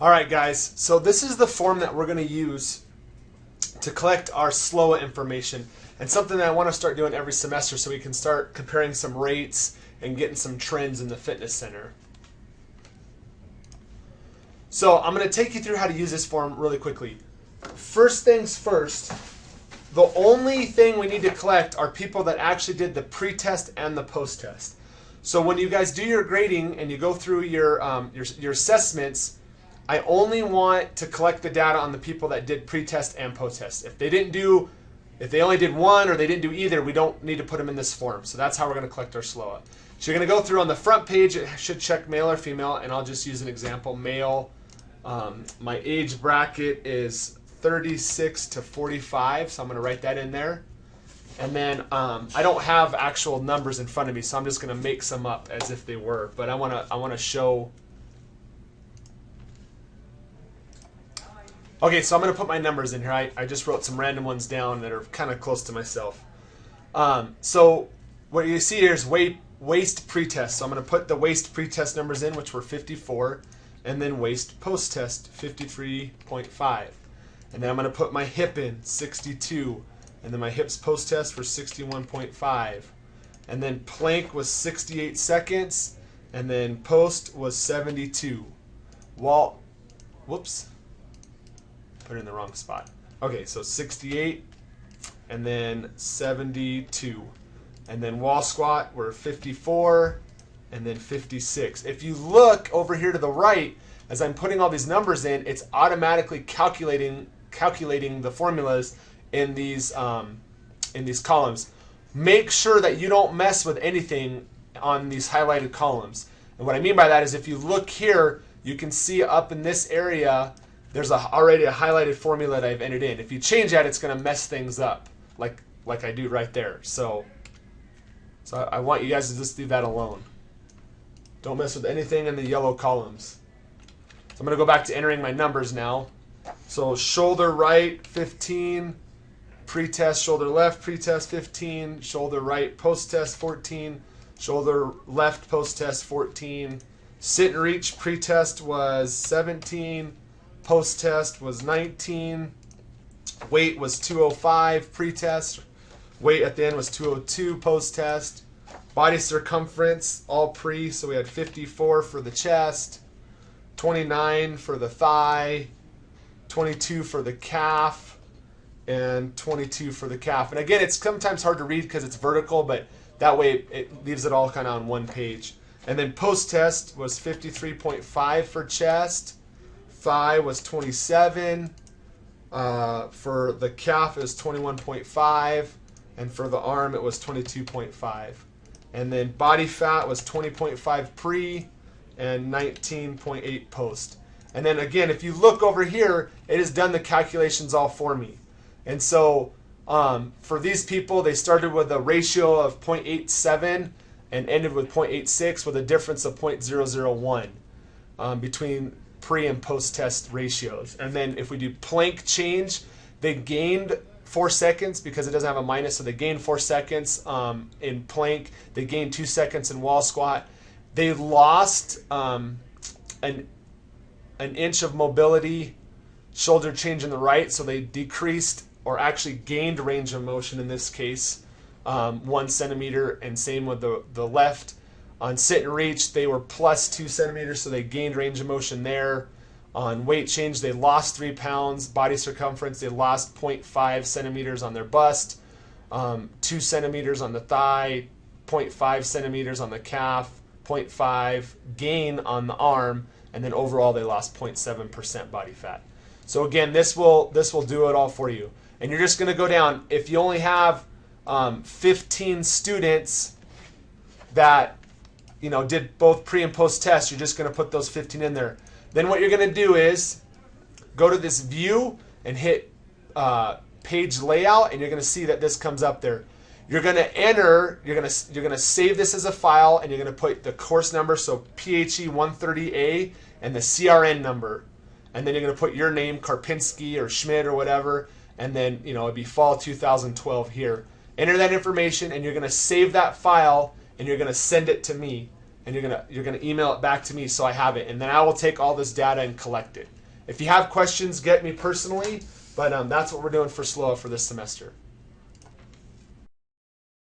Alright guys, so this is the form that we're going to use to collect our SLOA information, and something that I want to start doing every semester so we can start comparing some rates and getting some trends in the fitness center. So I'm going to take you through how to use this form really quickly. First things first, the only thing we need to collect are people that actually did the pre-test and the post-test. So when you guys do your grading and you go through your assessments, I only want to collect the data on the people that did pre-test and post-test. If they only did one or they didn't do either, we don't need to put them in this form. So that's how we're going to collect our SLOA. So you're going to go through on the front page, it should check male or female, and I'll just use an example, male. My age bracket is 36 to 45, so I'm going to write that in there. And then I don't have actual numbers in front of me, so I'm just going to make some up as if they were. But I want to show. Okay, so I'm going to put my numbers in here. I just wrote some random ones down that are kind of close to myself. So what you see here is waist pretest. So I'm going to put the waist pretest numbers in, which were 54, and then waist post-test, 53.5. And then I'm going to put my hip in, 62. And then my hips post-test were 61.5. And then plank was 68 seconds. And then post was 72. Wall, whoops. Put it in the wrong spot. Okay, so 68 and then 72. And then wall squat were 54 and then 56. If you look over here to the right, as I'm putting all these numbers in, it's automatically calculating the formulas in these columns. Make sure that you don't mess with anything on these highlighted columns. And what I mean by that is if you look here, you can see up in this area there's already a highlighted formula that I've entered in. If you change that, it's going to mess things up, like I do right there. So I want you guys to just leave that alone. Don't mess with anything in the yellow columns. So I'm going to go back to entering my numbers now. So shoulder right, 15. Pre-test, shoulder left, pre-test, 15. Shoulder right, post-test, 14. Shoulder left, post-test, 14. Sit and reach, pre-test was 17. Post-test was 19. Weight was 205 pre-test. Weight at the end was 202 post-test. Body circumference, all pre, so we had 54 for the chest, 29 for the thigh, 22 for the calf, and 22 for the calf. And again, it's sometimes hard to read because it's vertical, but that way it leaves it all kind of on one page. And then post-test was 53.5 for chest. Thigh was 27, for the calf it was 21.5, and for the arm it was 22.5. And then body fat was 20.5 pre and 19.8 post. And then again, if you look over here, it has done the calculations all for me. And so for these people, they started with a ratio of 0.87 and ended with 0.86 with a difference of 0.001 between pre and post test ratios. And then if we do plank change, they gained 4 seconds because it doesn't have a minus, so they gained 4 seconds in plank. They gained 2 seconds in wall squat. They lost an inch of mobility, shoulder change in the right, so they decreased or actually gained range of motion in this case, 1 centimeter, and same with the left. On sit and reach, they were plus 2 centimeters, so they gained range of motion there. On weight change, they lost 3 pounds. Body circumference, they lost 0.5 centimeters on their bust, 2 centimeters on the thigh, 0.5 centimeters on the calf, 0.5 gain on the arm, and then overall they lost 0.7% body fat. So again, this will do it all for you. And you're just going to go down. If you only have 15 students that did both pre and post test, you're just going to put those 15 in there. Then what you're going to do is go to this view and hit page layout, and you're going to see that this comes up there. You're going to enter, you're going to save this as a file, and you're going to put the course number, so PHE130A, and the CRN number. And then you're going to put your name, Karpinski or Schmidt or whatever, and then it'd be fall 2012 here. Enter that information, and you're going to save that file, and you're going to send it to me. and you're gonna email it back to me so I have it, and then I will take all this data and collect it. If you have questions, get me personally, but that's what we're doing for SLOA for this semester.